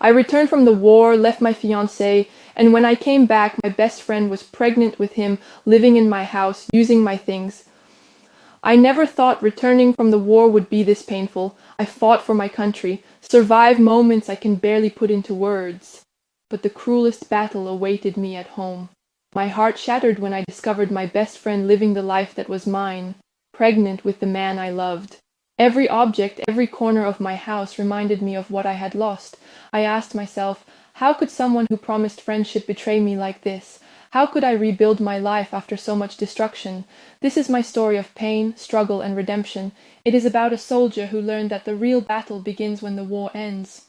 I returned from the war, left my fiancé, and when I came back, my best friend was pregnant with him, living in my house, using my things. I never thought returning from the war would be this painful. I fought for my country, survived moments I can barely put into words. But the cruelest battle awaited me at home. My heart shattered when I discovered my best friend living the life that was mine, pregnant with the man I loved. Every object, every corner of my house reminded me of what I had lost. I asked myself, how could someone who promised friendship betray me like this? How could I rebuild my life after so much destruction? This is my story of pain, struggle, and redemption. It is about a soldier who learned that the real battle begins when the war ends.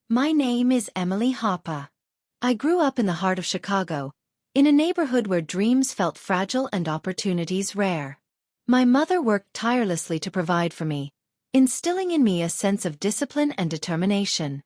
My name is Emily Hoppa. I grew up in the heart of Chicago, in a neighborhood where dreams felt fragile and opportunities rare. My mother worked tirelessly to provide for me, instilling in me a sense of discipline and determination.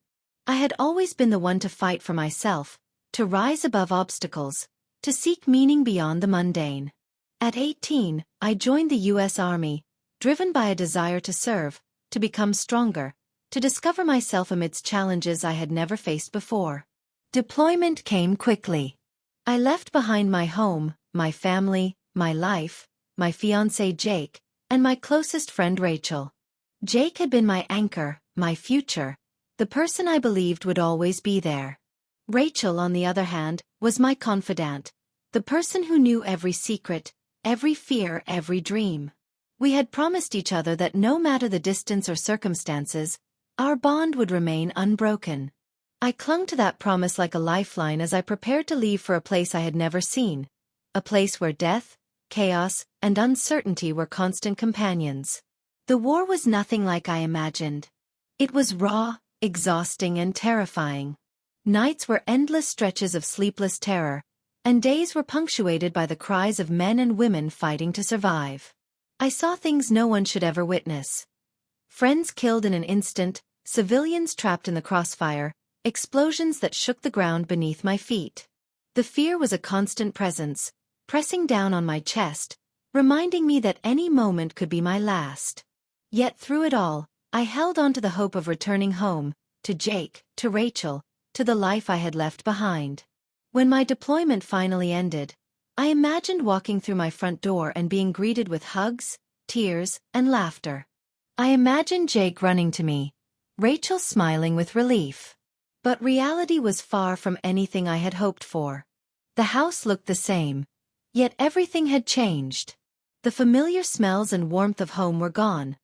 I had always been the one to fight for myself, to rise above obstacles, to seek meaning beyond the mundane. At 18, I joined the U.S. Army, driven by a desire to serve, to become stronger, to discover myself amidst challenges I had never faced before. Deployment came quickly. I left behind my home, my family, my life, my fiancé Jake, and my closest friend Rachel. Jake had been my anchor, my future, the person I believed would always be there. Rachel, on the other hand, was my confidant, the person who knew every secret, every fear, every dream. We had promised each other that no matter the distance or circumstances, our bond would remain unbroken. I clung to that promise like a lifeline as I prepared to leave for a place I had never seen, a place where death, chaos, and uncertainty were constant companions. The war was nothing like I imagined. It was raw, exhausting, and terrifying. Nights were endless stretches of sleepless terror, and days were punctuated by the cries of men and women fighting to survive. I saw things no one should ever witness. Friends killed in an instant, civilians trapped in the crossfire, explosions that shook the ground beneath my feet. The fear was a constant presence, pressing down on my chest, reminding me that any moment could be my last. Yet through it all, I held on to the hope of returning home, to Jake, to Rachel, to the life I had left behind. When my deployment finally ended, I imagined walking through my front door and being greeted with hugs, tears, and laughter. I imagined Jake running to me, Rachel smiling with relief. But reality was far from anything I had hoped for. The house looked the same, yet everything had changed. The familiar smells and warmth of home were gone,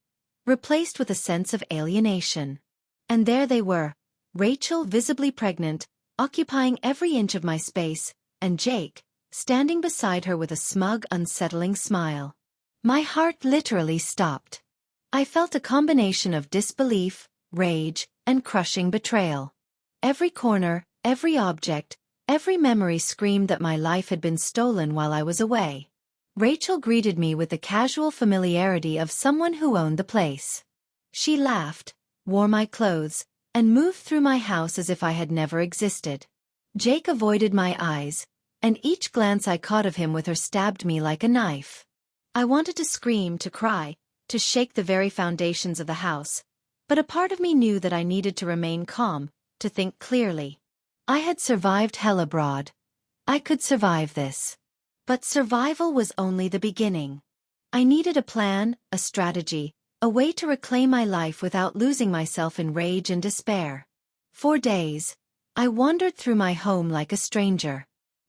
replaced with a sense of alienation. And there they were, Rachel visibly pregnant, occupying every inch of my space, and Jake, standing beside her with a smug, unsettling smile. My heart literally stopped. I felt a combination of disbelief, rage, and crushing betrayal. Every corner, every object, every memory screamed that my life had been stolen while I was away. Rachel greeted me with the casual familiarity of someone who owned the place. She laughed, wore my clothes, and moved through my house as if I had never existed. Jake avoided my eyes, and each glance I caught of him with her stabbed me like a knife. I wanted to scream, to cry, to shake the very foundations of the house, but a part of me knew that I needed to remain calm, to think clearly. I had survived hell abroad. I could survive this. But survival was only the beginning. I needed a plan, a strategy, a way to reclaim my life without losing myself in rage and despair. For days, I wandered through my home like a stranger.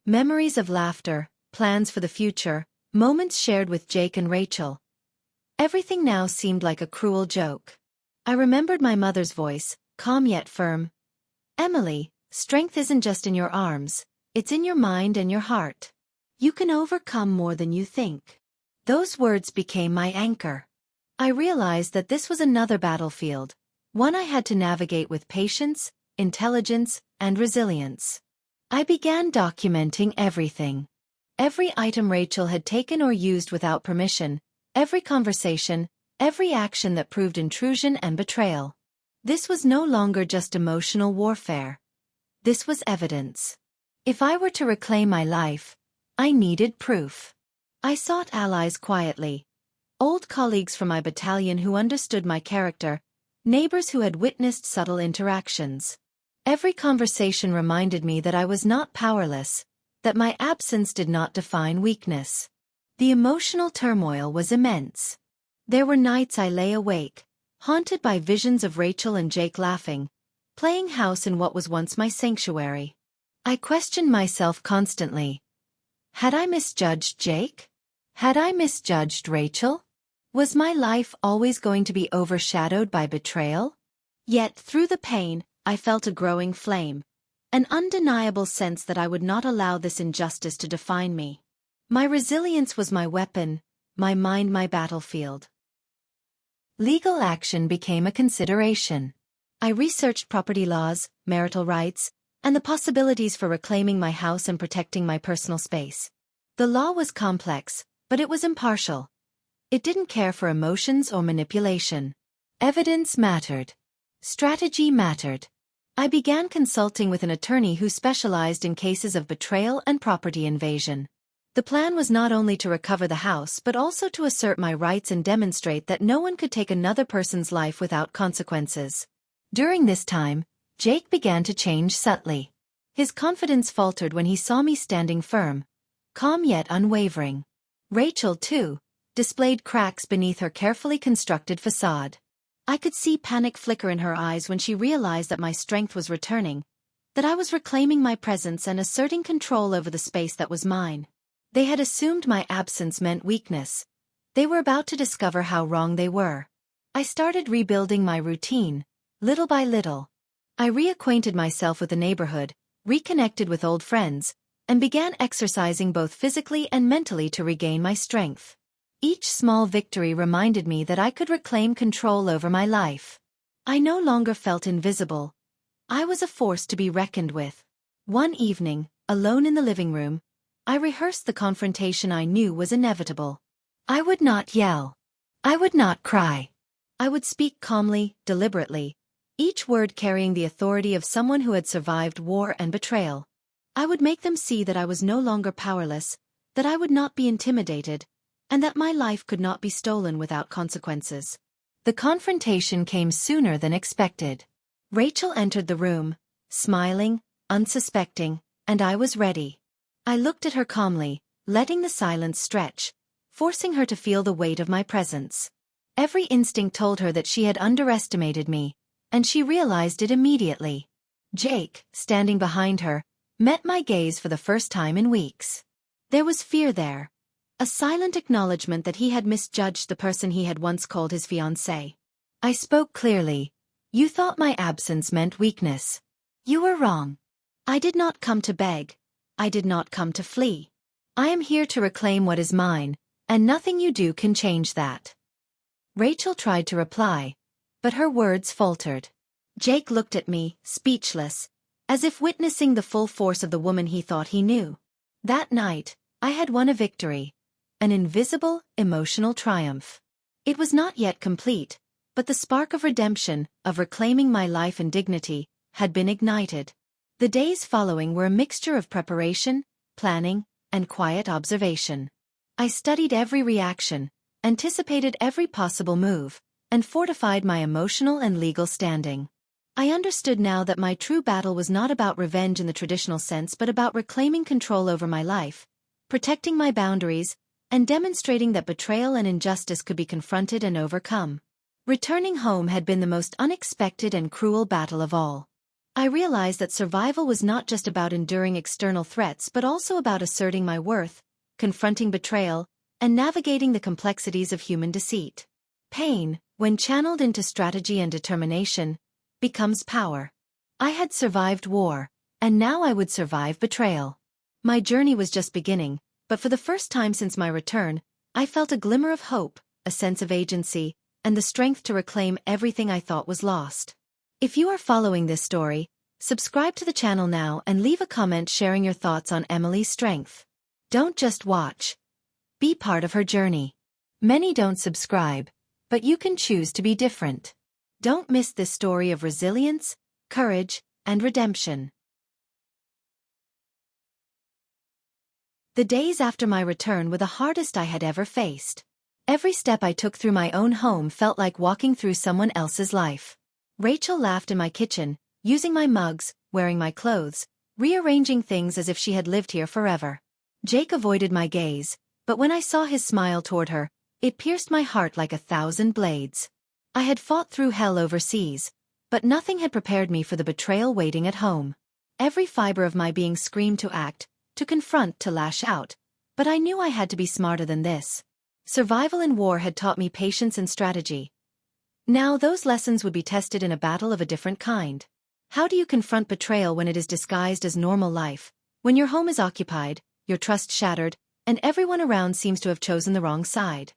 Memories of laughter, plans for the future, moments shared with Jake and Rachel. Everything now seemed like a cruel joke. I remembered my mother's voice, calm yet firm. "Emily, strength isn't just in your arms, it's in your mind and your heart. You can overcome more than you think." Those words became my anchor. I realized that this was another battlefield, one I had to navigate with patience, intelligence, and resilience. I began documenting everything. Every item Rachel had taken or used without permission, every conversation, every action that proved intrusion and betrayal. This was no longer just emotional warfare. This was evidence. If I were to reclaim my life, I needed proof. I sought allies quietly. Old colleagues from my battalion who understood my character, neighbors who had witnessed subtle interactions. Every conversation reminded me that I was not powerless, that my absence did not define weakness. The emotional turmoil was immense. There were nights I lay awake, haunted by visions of Rachel and Jake laughing, playing house in what was once my sanctuary. I questioned myself constantly. Had I misjudged Jake? Had I misjudged Rachel? Was my life always going to be overshadowed by betrayal? Yet through the pain, I felt a growing flame, an undeniable sense that I would not allow this injustice to define me. My resilience was my weapon, my mind my battlefield. Legal action became a consideration. I researched property laws, marital rights, and the possibilities for reclaiming my house and protecting my personal space. The law was complex, but it was impartial. It didn't care for emotions or manipulation. Evidence mattered. Strategy mattered. I began consulting with an attorney who specialized in cases of betrayal and property invasion. The plan was not only to recover the house but also to assert my rights and demonstrate that no one could take another person's life without consequences. During this time, Jake began to change subtly. His confidence faltered when he saw me standing firm, calm yet unwavering. Rachel, too, displayed cracks beneath her carefully constructed facade. I could see panic flicker in her eyes when she realized that my strength was returning, that I was reclaiming my presence and asserting control over the space that was mine. They had assumed my absence meant weakness. They were about to discover how wrong they were. I started rebuilding my routine, little by little. I reacquainted myself with the neighborhood, reconnected with old friends, and began exercising both physically and mentally to regain my strength. Each small victory reminded me that I could reclaim control over my life. I no longer felt invisible. I was a force to be reckoned with. One evening, alone in the living room, I rehearsed the confrontation I knew was inevitable. I would not yell. I would not cry. I would speak calmly, deliberately, each word carrying the authority of someone who had survived war and betrayal. I would make them see that I was no longer powerless, that I would not be intimidated, and that my life could not be stolen without consequences. The confrontation came sooner than expected. Rachel entered the room, smiling, unsuspecting, and I was ready. I looked at her calmly, letting the silence stretch, forcing her to feel the weight of my presence. Every instinct told her that she had underestimated me, and she realized it immediately. Jake, standing behind her, met my gaze for the first time in weeks. There was fear there. A silent acknowledgement that he had misjudged the person he had once called his fiancé. I spoke clearly. You thought my absence meant weakness. You were wrong. I did not come to beg. I did not come to flee. I am here to reclaim what is mine, and nothing you do can change that. Rachel tried to reply, but her words faltered. Jake looked at me, speechless, as if witnessing the full force of the woman he thought he knew. That night, I had won a victory. An invisible, emotional triumph. It was not yet complete, but the spark of redemption, of reclaiming my life and dignity, had been ignited. The days following were a mixture of preparation, planning, and quiet observation. I studied every reaction, anticipated every possible move, and fortified my emotional and legal standing. I understood now that my true battle was not about revenge in the traditional sense but about reclaiming control over my life, protecting my boundaries, and demonstrating that betrayal and injustice could be confronted and overcome. Returning home had been the most unexpected and cruel battle of all. I realized that survival was not just about enduring external threats but also about asserting my worth, confronting betrayal, and navigating the complexities of human deceit. Pain, when channeled into strategy and determination, becomes power. I had survived war, and now I would survive betrayal. My journey was just beginning, but for the first time since my return, I felt a glimmer of hope, a sense of agency, and the strength to reclaim everything I thought was lost. If you are following this story, subscribe to the channel now and leave a comment sharing your thoughts on Emily's strength. Don't just watch. Be part of her journey. Many don't subscribe, but you can choose to be different. Don't miss this story of resilience, courage, and redemption. The days after my return were the hardest I had ever faced. Every step I took through my own home felt like walking through someone else's life. Rachel laughed in my kitchen, using my mugs, wearing my clothes, rearranging things as if she had lived here forever. Jake avoided my gaze, but when I saw his smile toward her, it pierced my heart like 1,000 blades. I had fought through hell overseas, but nothing had prepared me for the betrayal waiting at home. Every fiber of my being screamed to act, to confront, to lash out, but I knew I had to be smarter than this. Survival in war had taught me patience and strategy. Now those lessons would be tested in a battle of a different kind. How do you confront betrayal when it is disguised as normal life, when your home is occupied, your trust shattered, and everyone around seems to have chosen the wrong side?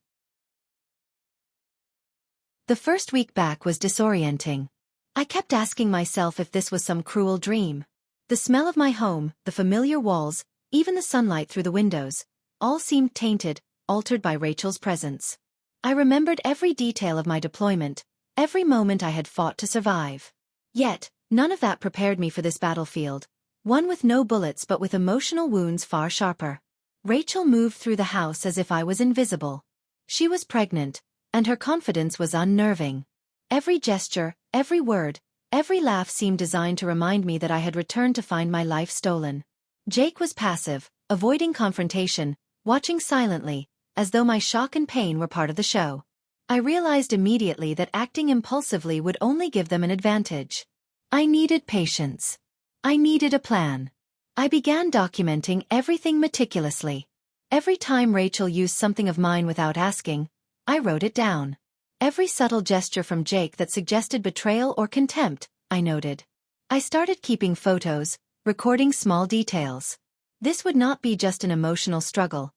The first week back was disorienting. I kept asking myself if this was some cruel dream. The smell of my home, the familiar walls, even the sunlight through the windows, all seemed tainted, altered by Rachel's presence. I remembered every detail of my deployment, every moment I had fought to survive. Yet, none of that prepared me for this battlefield, one with no bullets but with emotional wounds far sharper. Rachel moved through the house as if I was invisible. She was pregnant, and her confidence was unnerving. Every gesture, every word, every laugh seemed designed to remind me that I had returned to find my life stolen. Jake was passive, avoiding confrontation, watching silently, as though my shock and pain were part of the show. I realized immediately that acting impulsively would only give them an advantage. I needed patience. I needed a plan. I began documenting everything meticulously. Every time Rachel used something of mine without asking, I wrote it down. Every subtle gesture from Jake that suggested betrayal or contempt, I noted. I started keeping photos, recording small details. This would not be just an emotional struggle.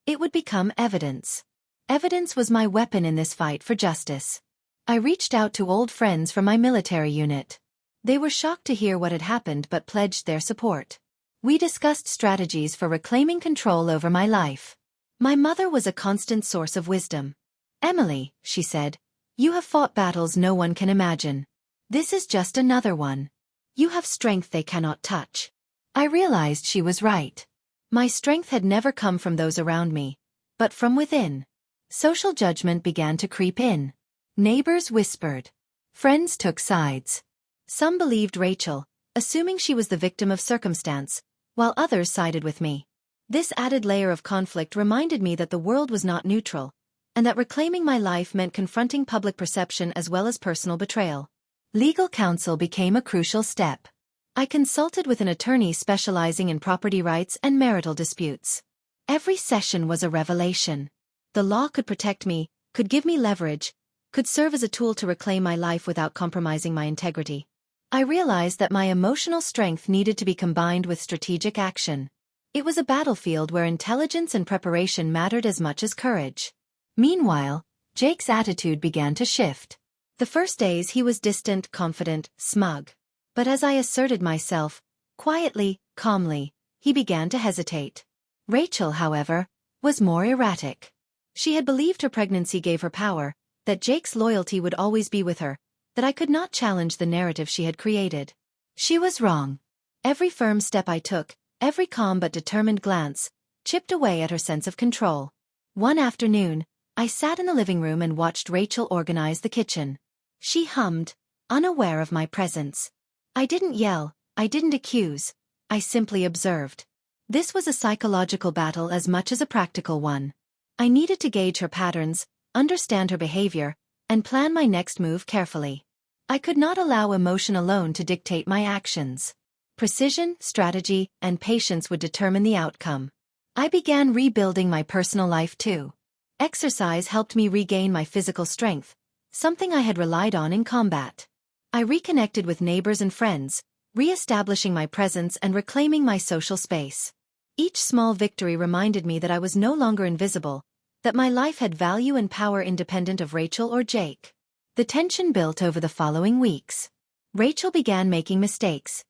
It would become evidence. Evidence was my weapon in this fight for justice. I reached out to old friends from my military unit. They were shocked to hear what had happened but pledged their support. We discussed strategies for reclaiming control over my life. My mother was a constant source of wisdom. "Emily," she said, "you have fought battles no one can imagine. This is just another one. You have strength they cannot touch." I realized she was right. My strength had never come from those around me, but from within. Social judgment began to creep in. Neighbors whispered. Friends took sides. Some believed Rachel, assuming she was the victim of circumstance, while others sided with me. This added layer of conflict reminded me that the world was not neutral, and that reclaiming my life meant confronting public perception as well as personal betrayal. Legal counsel became a crucial step. I consulted with an attorney specializing in property rights and marital disputes. Every session was a revelation. The law could protect me, could give me leverage, could serve as a tool to reclaim my life without compromising my integrity. I realized that my emotional strength needed to be combined with strategic action. It was a battlefield where intelligence and preparation mattered as much as courage. Meanwhile, Jake's attitude began to shift. The first days he was distant, confident, smug. But as I asserted myself, quietly, calmly, he began to hesitate. Rachel, however, was more erratic. She had believed her pregnancy gave her power, that Jake's loyalty would always be with her, that I could not challenge the narrative she had created. She was wrong. Every firm step I took, every calm but determined glance, chipped away at her sense of control. One afternoon, I sat in the living room and watched Rachel organize the kitchen. She hummed, unaware of my presence. I didn't yell, I didn't accuse, I simply observed. This was a psychological battle as much as a practical one. I needed to gauge her patterns, understand her behavior, and plan my next move carefully. I could not allow emotion alone to dictate my actions. Precision, strategy, and patience would determine the outcome. I began rebuilding my personal life too. Exercise helped me regain my physical strength, something I had relied on in combat. I reconnected with neighbors and friends, re-establishing my presence and reclaiming my social space. Each small victory reminded me that I was no longer invisible, that my life had value and power independent of Rachel or Jake. The tension built over the following weeks. Rachel began making mistakes,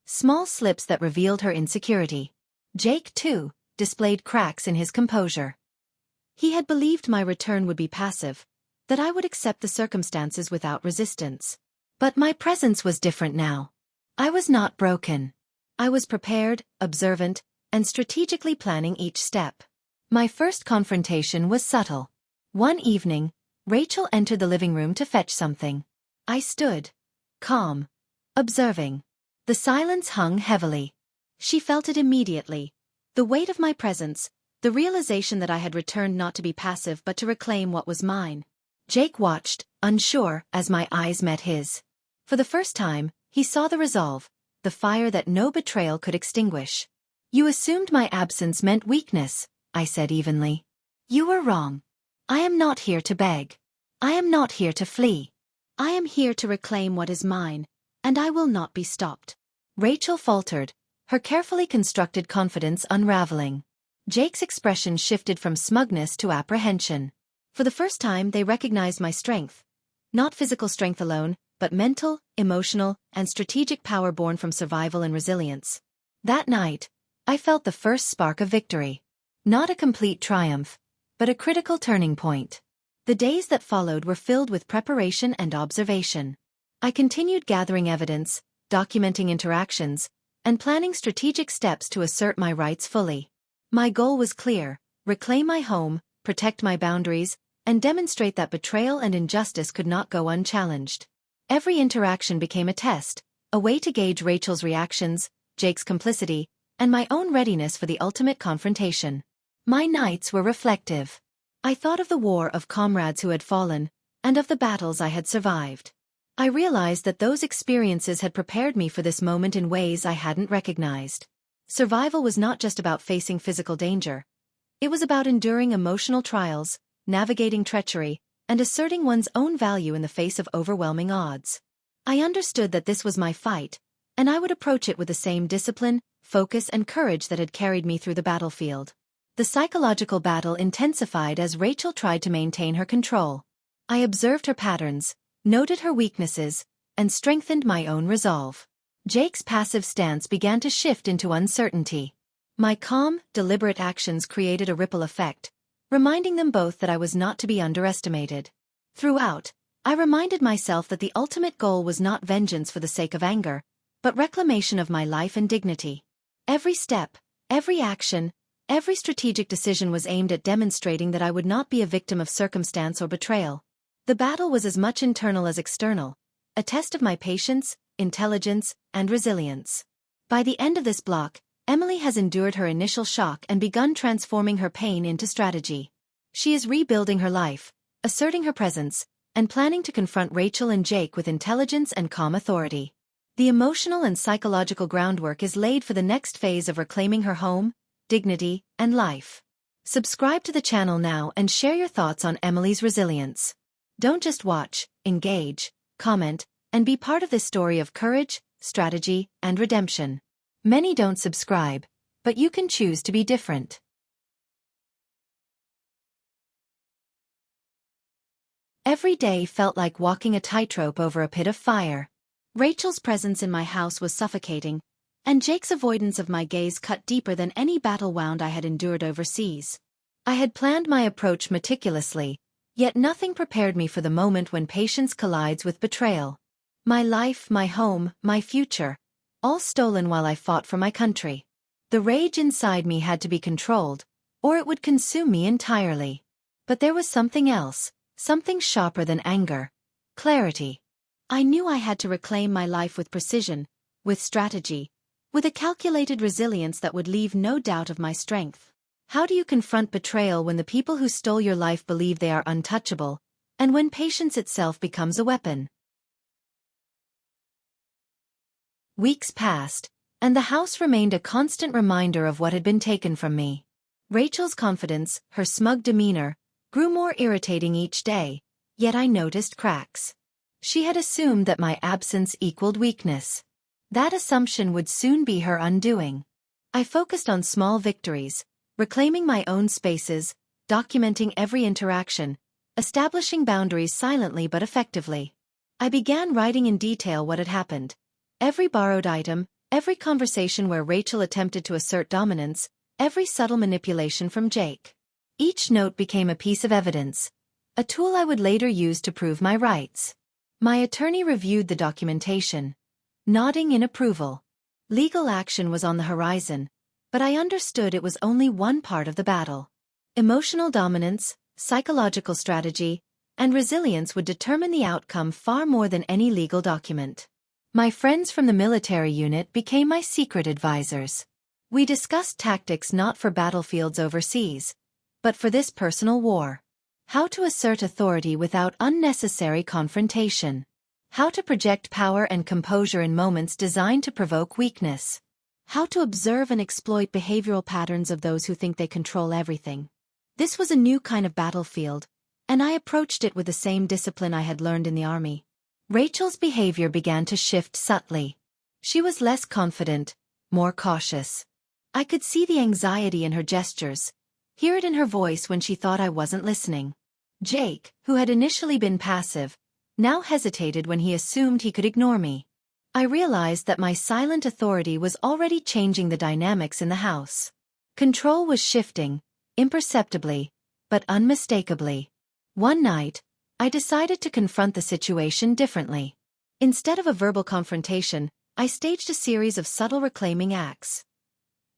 small slips that revealed her insecurity. Jake, too, displayed cracks in his composure. He had believed my return would be passive, that I would accept the circumstances without resistance. But my presence was different now. I was not broken. I was prepared, observant, and strategically planning each step. My first confrontation was subtle. One evening, Rachel entered the living room to fetch something. I stood, calm, observing. The silence hung heavily. She felt it immediately. The weight of my presence, the realization that I had returned not to be passive but to reclaim what was mine. Jake watched, unsure, as my eyes met his. For the first time, he saw the resolve, the fire that no betrayal could extinguish. "You assumed my absence meant weakness," I said evenly. "You were wrong. I am not here to beg. I am not here to flee. I am here to reclaim what is mine, and I will not be stopped." Rachel faltered, her carefully constructed confidence unraveling. Jake's expression shifted from smugness to apprehension. For the first time they recognized my strength. Not physical strength alone, but mental, emotional, and strategic power born from survival and resilience. That night, I felt the first spark of victory. Not a complete triumph, but a critical turning point. The days that followed were filled with preparation and observation. I continued gathering evidence, documenting interactions, and planning strategic steps to assert my rights fully. My goal was clear: reclaim my home, protect my boundaries, and demonstrate that betrayal and injustice could not go unchallenged. Every interaction became a test, a way to gauge Rachel's reactions, Jake's complicity, and my own readiness for the ultimate confrontation. My nights were reflective. I thought of the war of comrades who had fallen, and of the battles I had survived. I realized that those experiences had prepared me for this moment in ways I hadn't recognized. Survival was not just about facing physical danger. It was about enduring emotional trials, navigating treachery, and asserting one's own value in the face of overwhelming odds. I understood that this was my fight, and I would approach it with the same discipline, focus, and courage that had carried me through the battlefield. The psychological battle intensified as Rachel tried to maintain her control. I observed her patterns, noted her weaknesses, and strengthened my own resolve. Jake's passive stance began to shift into uncertainty. My calm, deliberate actions created a ripple effect, reminding them both that I was not to be underestimated. Throughout, I reminded myself that the ultimate goal was not vengeance for the sake of anger, but reclamation of my life and dignity. Every step, every action, every strategic decision was aimed at demonstrating that I would not be a victim of circumstance or betrayal. The battle was as much internal as external, a test of my patience, intelligence, and resilience. By the end of this block, Emily has endured her initial shock and begun transforming her pain into strategy. She is rebuilding her life, asserting her presence, and planning to confront Rachel and Jake with intelligence and calm authority. The emotional and psychological groundwork is laid for the next phase of reclaiming her home, dignity, and life. Subscribe to the channel now and share your thoughts on Emily's resilience. Don't just watch, engage, comment, and be part of this story of courage, strategy, and redemption. Many don't subscribe, but you can choose to be different. Every day felt like walking a tightrope over a pit of fire. Rachel's presence in my house was suffocating, and Jake's avoidance of my gaze cut deeper than any battle wound I had endured overseas. I had planned my approach meticulously, yet nothing prepared me for the moment when patience collides with betrayal. My life, my home, my future, all stolen while I fought for my country. The rage inside me had to be controlled, or it would consume me entirely. But there was something else, something sharper than anger: clarity. I knew I had to reclaim my life with precision, with strategy, with a calculated resilience that would leave no doubt of my strength. How do you confront betrayal when the people who stole your life believe they are untouchable, and when patience itself becomes a weapon? Weeks passed, and the house remained a constant reminder of what had been taken from me. Rachel's confidence, her smug demeanor, grew more irritating each day, yet I noticed cracks. She had assumed that my absence equaled weakness. That assumption would soon be her undoing. I focused on small victories, reclaiming my own spaces, documenting every interaction, establishing boundaries silently but effectively. I began writing in detail what had happened. Every borrowed item, every conversation where Rachel attempted to assert dominance, every subtle manipulation from Jake. Each note became a piece of evidence, a tool I would later use to prove my rights. My attorney reviewed the documentation, nodding in approval. Legal action was on the horizon, but I understood it was only one part of the battle. Emotional dominance, psychological strategy, and resilience would determine the outcome far more than any legal document. My friends from the military unit became my secret advisors. We discussed tactics not for battlefields overseas, but for this personal war. How to assert authority without unnecessary confrontation. How to project power and composure in moments designed to provoke weakness. How to observe and exploit behavioral patterns of those who think they control everything. This was a new kind of battlefield, and I approached it with the same discipline I had learned in the army. Rachel's behavior began to shift subtly. She was less confident, more cautious. I could see the anxiety in her gestures, hear it in her voice when she thought I wasn't listening. Jake, who had initially been passive, now hesitated when he assumed he could ignore me. I realized that my silent authority was already changing the dynamics in the house. Control was shifting, imperceptibly, but unmistakably. One night, I decided to confront the situation differently. Instead of a verbal confrontation, I staged a series of subtle reclaiming acts.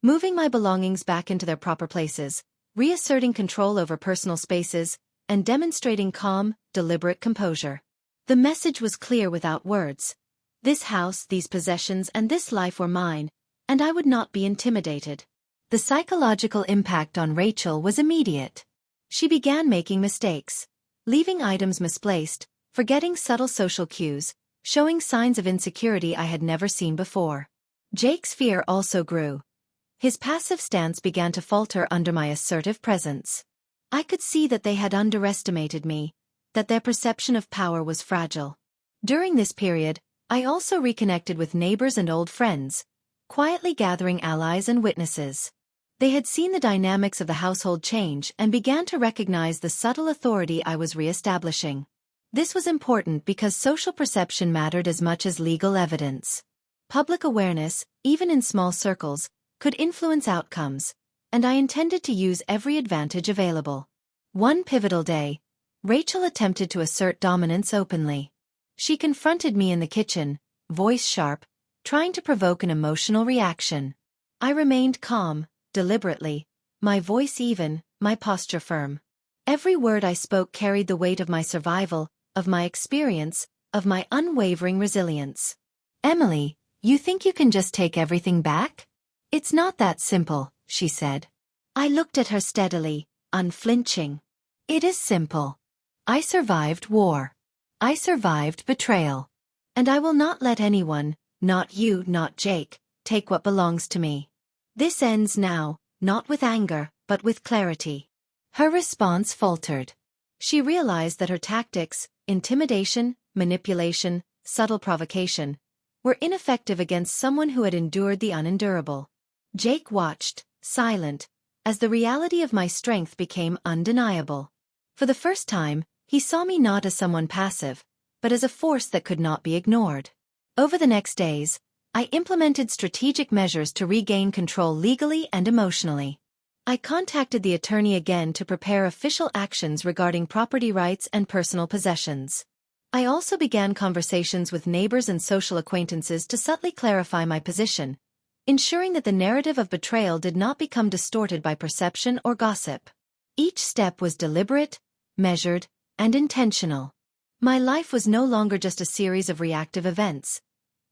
Moving my belongings back into their proper places, reasserting control over personal spaces, and demonstrating calm, deliberate composure. The message was clear without words. This house, these possessions, and this life were mine, and I would not be intimidated. The psychological impact on Rachel was immediate. She began making mistakes, leaving items misplaced, forgetting subtle social cues, showing signs of insecurity I had never seen before. Jake's fear also grew. His passive stance began to falter under my assertive presence. I could see that they had underestimated me, that their perception of power was fragile. During this period, I also reconnected with neighbors and old friends, quietly gathering allies and witnesses. They had seen the dynamics of the household change and began to recognize the subtle authority I was reestablishing. This was important because social perception mattered as much as legal evidence. Public awareness, even in small circles, could influence outcomes, and I intended to use every advantage available. One pivotal day, Rachel attempted to assert dominance openly. She confronted me in the kitchen, voice sharp, trying to provoke an emotional reaction. I remained calm, deliberately, my voice even, my posture firm. Every word I spoke carried the weight of my survival, of my experience, of my unwavering resilience. "Emily, you think you can just take everything back? It's not that simple," she said. I looked at her steadily, unflinching. "It is simple. I survived war. I survived betrayal. And I will not let anyone, not you, not Jake, take what belongs to me. This ends now, not with anger, but with clarity." Her response faltered. She realized that her tactics, intimidation, manipulation, subtle provocation, were ineffective against someone who had endured the unendurable. Jake watched, silent, as the reality of my strength became undeniable. For the first time, he saw me not as someone passive, but as a force that could not be ignored. Over the next days, I implemented strategic measures to regain control legally and emotionally. I contacted the attorney again to prepare official actions regarding property rights and personal possessions. I also began conversations with neighbors and social acquaintances to subtly clarify my position, ensuring that the narrative of betrayal did not become distorted by perception or gossip. Each step was deliberate, measured, and intentional. My life was no longer just a series of reactive events.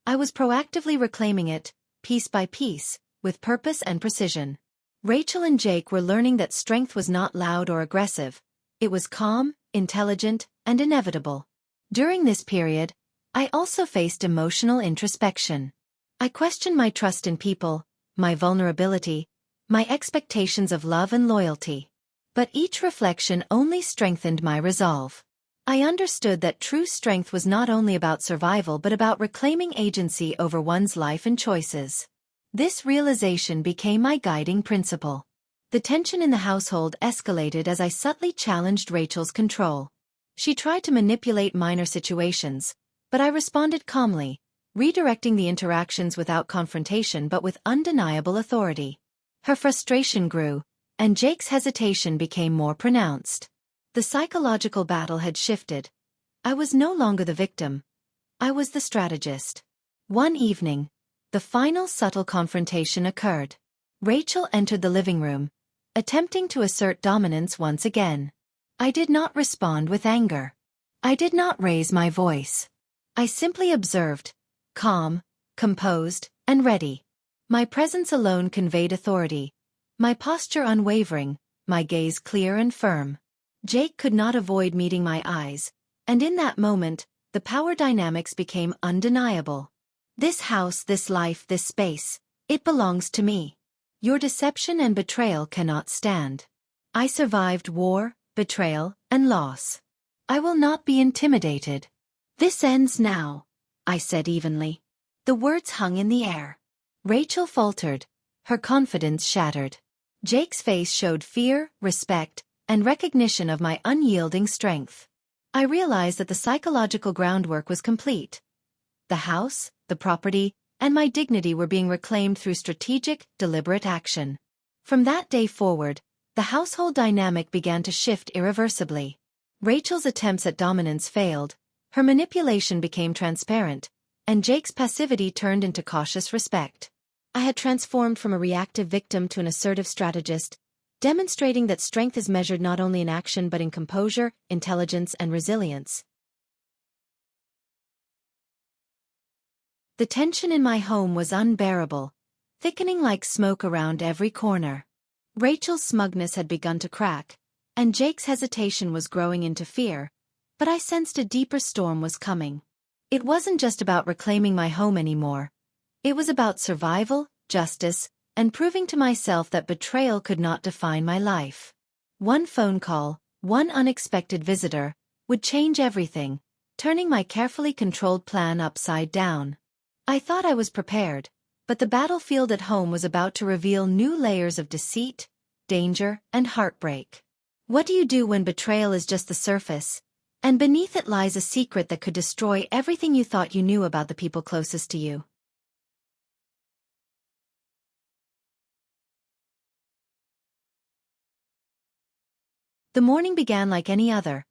I was proactively reclaiming it, piece by piece, with purpose and precision. Rachel and Jake were learning that strength was not loud or aggressive. It was calm, intelligent, and inevitable. During this period, I also faced emotional introspection. I questioned my trust in people, my vulnerability, my expectations of love and loyalty. But each reflection only strengthened my resolve. I understood that true strength was not only about survival but about reclaiming agency over one's life and choices. This realization became my guiding principle. The tension in the household escalated as I subtly challenged Rachel's control. She tried to manipulate minor situations, but I responded calmly, redirecting the interactions without confrontation but with undeniable authority. Her frustration grew, and Jake's hesitation became more pronounced. The psychological battle had shifted. I was no longer the victim. I was the strategist. One evening, the final subtle confrontation occurred. Rachel entered the living room, attempting to assert dominance once again. I did not respond with anger. I did not raise my voice. I simply observed, calm, composed, and ready. My presence alone conveyed authority, my posture unwavering, my gaze clear and firm. Jake could not avoid meeting my eyes, and in that moment, the power dynamics became undeniable. This house, this life, this space, it belongs to me. Your deception and betrayal cannot stand. I survived war, betrayal, and loss. I will not be intimidated. This ends now, I said evenly. The words hung in the air. Rachel faltered, her confidence shattered. Jake's face showed fear, respect, and recognition of my unyielding strength. I realized that the psychological groundwork was complete. The house, the property, and my dignity were being reclaimed through strategic, deliberate action. From that day forward, the household dynamic began to shift irreversibly. Rachel's attempts at dominance failed, her manipulation became transparent, and Jake's passivity turned into cautious respect. I had transformed from a reactive victim to an assertive strategist, demonstrating that strength is measured not only in action but in composure, intelligence, and resilience. The tension in my home was unbearable, thickening like smoke around every corner. Rachel's smugness had begun to crack, and Jake's hesitation was growing into fear, but I sensed a deeper storm was coming. It wasn't just about reclaiming my home anymore. It was about survival, justice, and proving to myself that betrayal could not define my life. One phone call, one unexpected visitor, would change everything, turning my carefully controlled plan upside down. I thought I was prepared, but the battlefield at home was about to reveal new layers of deceit, danger, and heartbreak. What do you do when betrayal is just the surface, and beneath it lies a secret that could destroy everything you thought you knew about the people closest to you? The morning began like any other.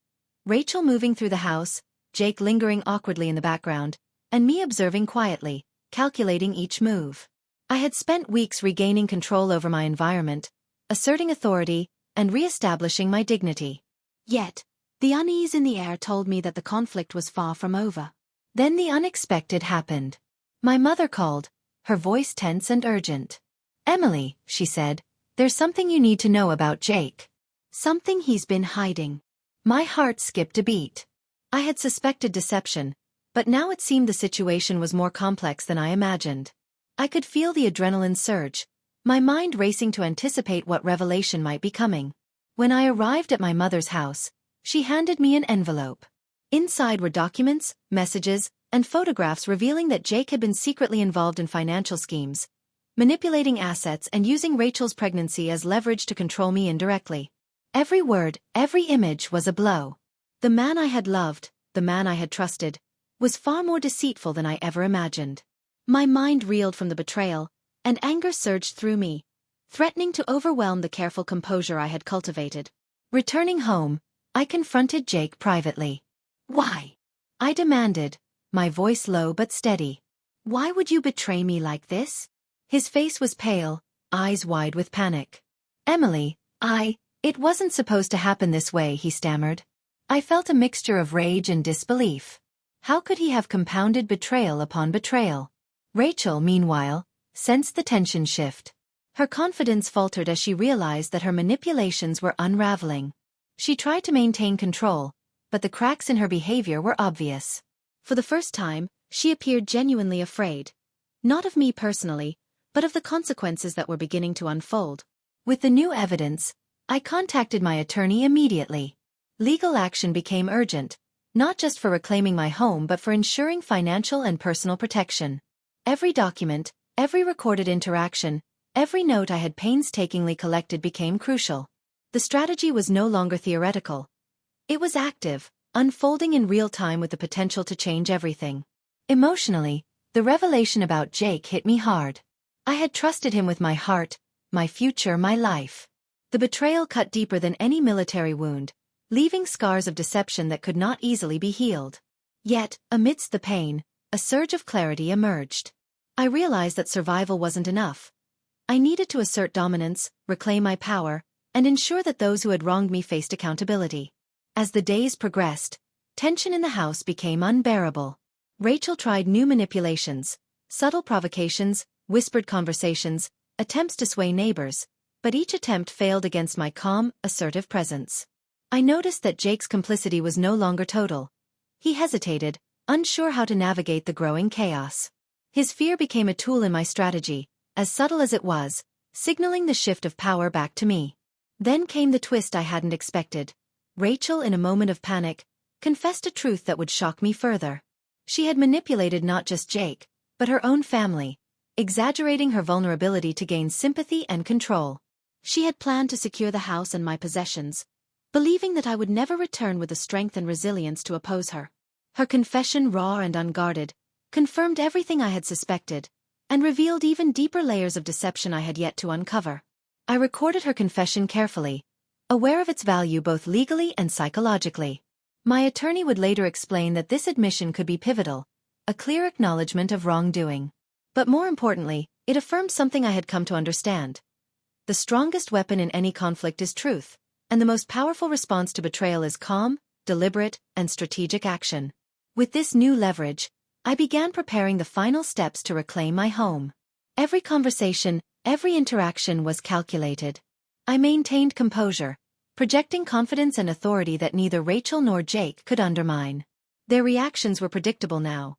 Rachel moving through the house, Jake lingering awkwardly in the background, and me observing quietly, calculating each move. I had spent weeks regaining control over my environment, asserting authority, and re-establishing my dignity. Yet, the unease in the air told me that the conflict was far from over. Then the unexpected happened. My mother called, her voice tense and urgent. "Emily," she said, "there's something you need to know about Jake. Something he's been hiding." My heart skipped a beat. I had suspected deception, but now it seemed the situation was more complex than I imagined. I could feel the adrenaline surge, my mind racing to anticipate what revelation might be coming. When I arrived at my mother's house, she handed me an envelope. Inside were documents, messages, and photographs revealing that Jake had been secretly involved in financial schemes, manipulating assets and using Rachel's pregnancy as leverage to control me indirectly. Every word, every image was a blow. The man I had loved, the man I had trusted, was far more deceitful than I ever imagined. My mind reeled from the betrayal, and anger surged through me, threatening to overwhelm the careful composure I had cultivated. Returning home, I confronted Jake privately. "Why?" I demanded, my voice low but steady. "Why would you betray me like this?" His face was pale, eyes wide with panic. "Emily, it wasn't supposed to happen this way," he stammered. I felt a mixture of rage and disbelief. How could he have compounded betrayal upon betrayal? Rachel, meanwhile, sensed the tension shift. Her confidence faltered as she realized that her manipulations were unraveling. She tried to maintain control, but the cracks in her behavior were obvious. For the first time, she appeared genuinely afraid. Not of me personally, but of the consequences that were beginning to unfold. With the new evidence, I contacted my attorney immediately. Legal action became urgent, not just for reclaiming my home but for ensuring financial and personal protection. Every document, every recorded interaction, every note I had painstakingly collected became crucial. The strategy was no longer theoretical. It was active, unfolding in real time with the potential to change everything. Emotionally, the revelation about Jake hit me hard. I had trusted him with my heart, my future, my life. The betrayal cut deeper than any military wound, leaving scars of deception that could not easily be healed. Yet, amidst the pain, a surge of clarity emerged. I realized that survival wasn't enough. I needed to assert dominance, reclaim my power, and ensure that those who had wronged me faced accountability. As the days progressed, tension in the house became unbearable. Rachel tried new manipulations, subtle provocations, whispered conversations, attempts to sway neighbors, but each attempt failed against my calm, assertive presence. I noticed that Jake's complicity was no longer total. He hesitated, unsure how to navigate the growing chaos. His fear became a tool in my strategy, as subtle as it was, signaling the shift of power back to me. Then came the twist I hadn't expected. Rachel, in a moment of panic, confessed a truth that would shock me further. She had manipulated not just Jake, but her own family, exaggerating her vulnerability to gain sympathy and control. She had planned to secure the house and my possessions, believing that I would never return with the strength and resilience to oppose her. Her confession, raw and unguarded, confirmed everything I had suspected, and revealed even deeper layers of deception I had yet to uncover. I recorded her confession carefully, aware of its value both legally and psychologically. My attorney would later explain that this admission could be pivotal, a clear acknowledgement of wrongdoing. But more importantly, it affirmed something I had come to understand. The strongest weapon in any conflict is truth, and the most powerful response to betrayal is calm, deliberate, and strategic action. With this new leverage, I began preparing the final steps to reclaim my home. Every conversation, every interaction was calculated. I maintained composure, projecting confidence and authority that neither Rachel nor Jake could undermine. Their reactions were predictable now.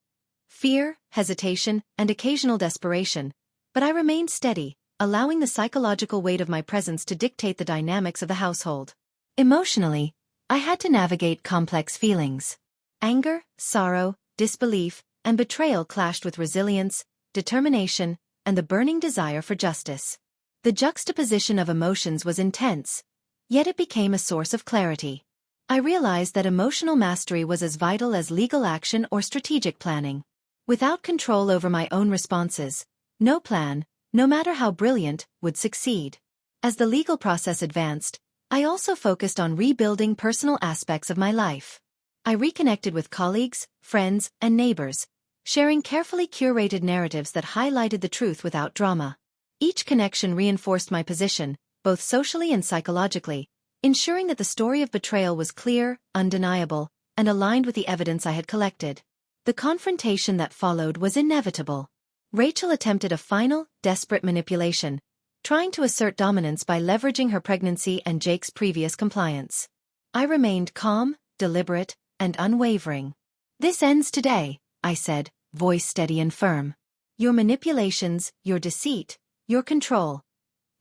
Fear, hesitation, and occasional desperation, but I remained steady, allowing the psychological weight of my presence to dictate the dynamics of the household. Emotionally, I had to navigate complex feelings. Anger, sorrow, disbelief, and betrayal clashed with resilience, determination, and the burning desire for justice. The juxtaposition of emotions was intense, yet it became a source of clarity. I realized that emotional mastery was as vital as legal action or strategic planning. Without control over my own responses, no plan, no matter how brilliant, would succeed. As the legal process advanced, I also focused on rebuilding personal aspects of my life. I reconnected with colleagues, friends, and neighbors, sharing carefully curated narratives that highlighted the truth without drama. Each connection reinforced my position, both socially and psychologically, ensuring that the story of betrayal was clear, undeniable, and aligned with the evidence I had collected. The confrontation that followed was inevitable. Rachel attempted a final, desperate manipulation, trying to assert dominance by leveraging her pregnancy and Jake's previous compliance. I remained calm, deliberate, and unwavering. "This ends today," I said, voice steady and firm. "Your manipulations, your deceit, your control,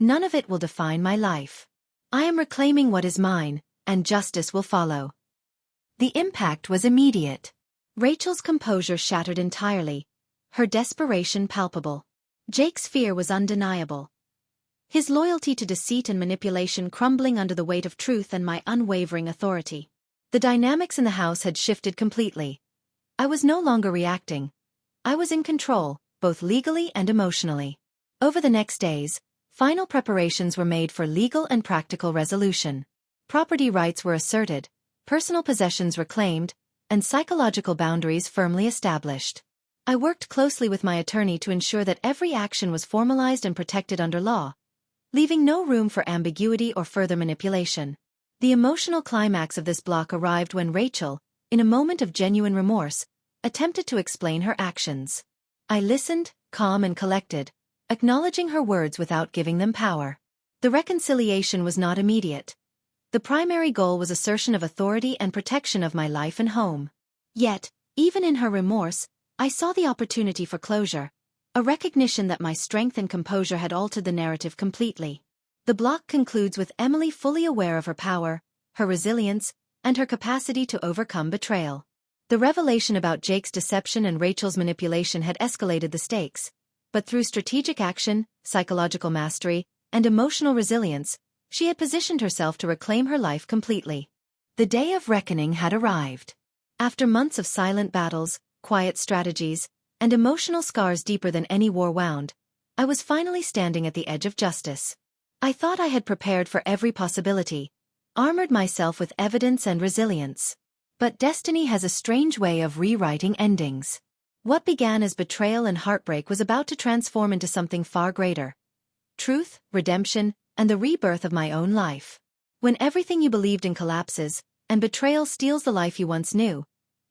none of it will define my life. I am reclaiming what is mine, and justice will follow." The impact was immediate. Rachel's composure shattered entirely, her desperation palpable. Jake's fear was undeniable, his loyalty to deceit and manipulation crumbling under the weight of truth and my unwavering authority. The dynamics in the house had shifted completely. I was no longer reacting. I was in control, both legally and emotionally. Over the next days, final preparations were made for legal and practical resolution. Property rights were asserted, personal possessions reclaimed, and psychological boundaries firmly established. I worked closely with my attorney to ensure that every action was formalized and protected under law, leaving no room for ambiguity or further manipulation. The emotional climax of this block arrived when Rachel, in a moment of genuine remorse, attempted to explain her actions. I listened, calm and collected, acknowledging her words without giving them power. The reconciliation was not immediate. The primary goal was assertion of authority and protection of my life and home. Yet, even in her remorse, I saw the opportunity for closure, a recognition that my strength and composure had altered the narrative completely. The block concludes with Emily fully aware of her power, her resilience, and her capacity to overcome betrayal. The revelation about Jake's deception and Rachel's manipulation had escalated the stakes, but through strategic action, psychological mastery, and emotional resilience, she had positioned herself to reclaim her life completely. The day of reckoning had arrived. After months of silent battles, quiet strategies, and emotional scars deeper than any war wound, I was finally standing at the edge of justice. I thought I had prepared for every possibility, armored myself with evidence and resilience. But destiny has a strange way of rewriting endings. What began as betrayal and heartbreak was about to transform into something far greater. truth, redemption, and the rebirth of my own life. When everything you believed in collapses, and betrayal steals the life you once knew,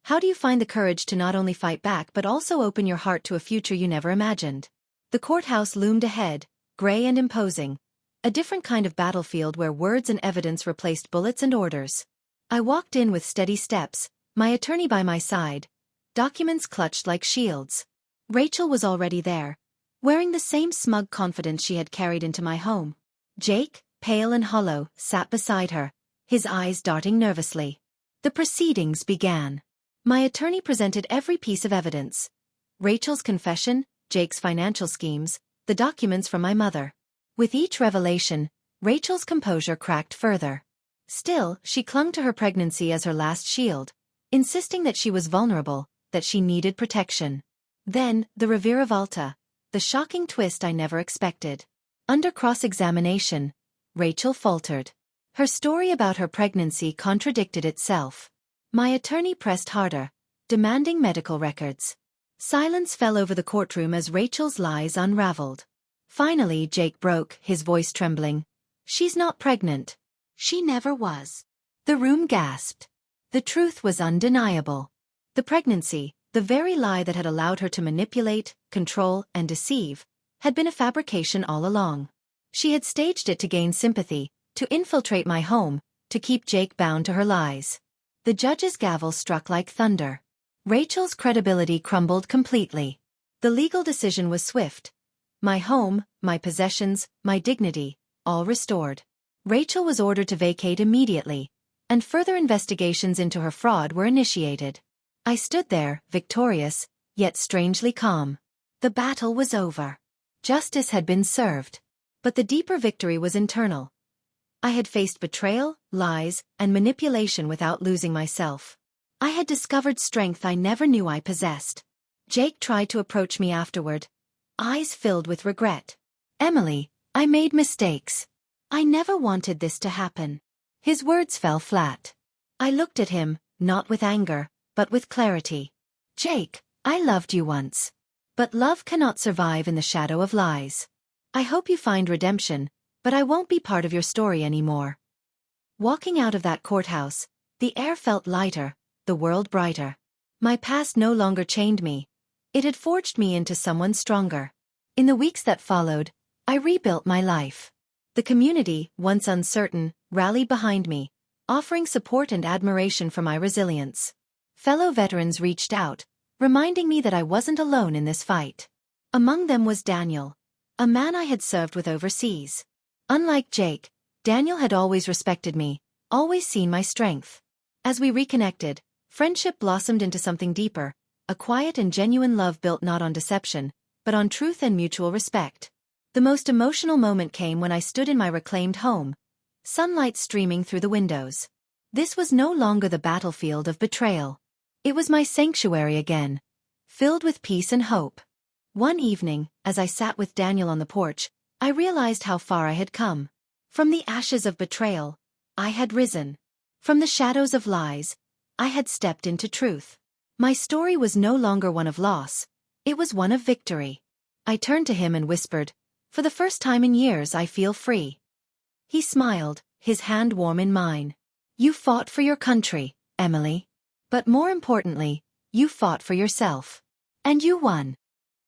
how do you find the courage to not only fight back but also open your heart to a future you never imagined? The courthouse loomed ahead, gray and imposing, a different kind of battlefield where words and evidence replaced bullets and orders. I walked in with steady steps, my attorney by my side, documents clutched like shields. Rachel was already there, wearing the same smug confidence she had carried into my home. Jake, pale and hollow, sat beside her, his eyes darting nervously. The proceedings began. My attorney presented every piece of evidence. Rachel's confession, Jake's financial schemes, the documents from my mother. With each revelation, Rachel's composure cracked further. Still, she clung to her pregnancy as her last shield, insisting that she was vulnerable, that she needed protection. Then, the reviravolta, the shocking twist I never expected. Under cross-examination, Rachel faltered. Her story about her pregnancy contradicted itself. My attorney pressed harder, demanding medical records. Silence fell over the courtroom as Rachel's lies unraveled. Finally, Jake broke, his voice trembling. "She's not pregnant. She never was." The room gasped. The truth was undeniable. The pregnancy, the very lie that had allowed her to manipulate, control, and deceive, had been a fabrication all along. She had staged it to gain sympathy, to infiltrate my home, to keep Jake bound to her lies. The judge's gavel struck like thunder. Rachel's credibility crumbled completely. The legal decision was swift. My home, my possessions, my dignity, all restored. Rachel was ordered to vacate immediately, and further investigations into her fraud were initiated. I stood there, victorious, yet strangely calm. The battle was over. Justice had been served. But the deeper victory was internal. I had faced betrayal, lies, and manipulation without losing myself. I had discovered strength I never knew I possessed. Jake tried to approach me afterward, eyes filled with regret. "Emily, I made mistakes. I never wanted this to happen." His words fell flat. I looked at him, not with anger, but with clarity. "Jake, I loved you once. But love cannot survive in the shadow of lies. I hope you find redemption, but I won't be part of your story anymore." Walking out of that courthouse, the air felt lighter, the world brighter. My past no longer chained me. It had forged me into someone stronger. In the weeks that followed, I rebuilt my life. The community, once uncertain, rallied behind me, offering support and admiration for my resilience. Fellow veterans reached out, reminding me that I wasn't alone in this fight. Among them was Daniel, a man I had served with overseas. Unlike Jake, Daniel had always respected me, always seen my strength. As we reconnected, friendship blossomed into something deeper, a quiet and genuine love built not on deception, but on truth and mutual respect. The most emotional moment came when I stood in my reclaimed home, sunlight streaming through the windows. This was no longer the battlefield of betrayal. It was my sanctuary again, filled with peace and hope. One evening, as I sat with Daniel on the porch, I realized how far I had come. From the ashes of betrayal, I had risen. From the shadows of lies, I had stepped into truth. My story was no longer one of loss, it was one of victory. I turned to him and whispered, "For the first time in years I feel free." He smiled, his hand warm in mine. "You fought for your country, Emily. But more importantly, you fought for yourself. And you won."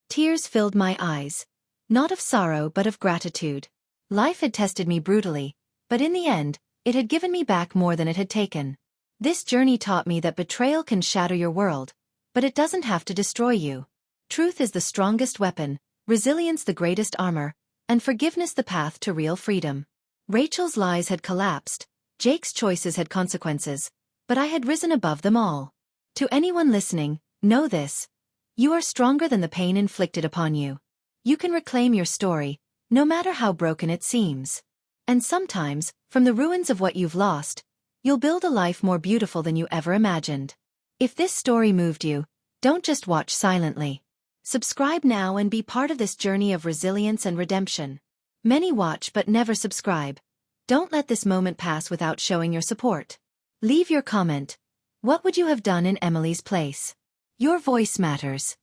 Tears filled my eyes, not of sorrow but of gratitude. Life had tested me brutally, but in the end, it had given me back more than it had taken. This journey taught me that betrayal can shatter your world, but it doesn't have to destroy you. Truth is the strongest weapon, resilience the greatest armor, and forgiveness the path to real freedom. Rachel's lies had collapsed, Jake's choices had consequences, but I had risen above them all. To anyone listening, know this. You are stronger than the pain inflicted upon you. You can reclaim your story, no matter how broken it seems. And sometimes, from the ruins of what you've lost, you'll build a life more beautiful than you ever imagined. If this story moved you, don't just watch silently. Subscribe now and be part of this journey of resilience and redemption. Many watch but never subscribe. Don't let this moment pass without showing your support. Leave your comment. What would you have done in Emily's place? Your voice matters.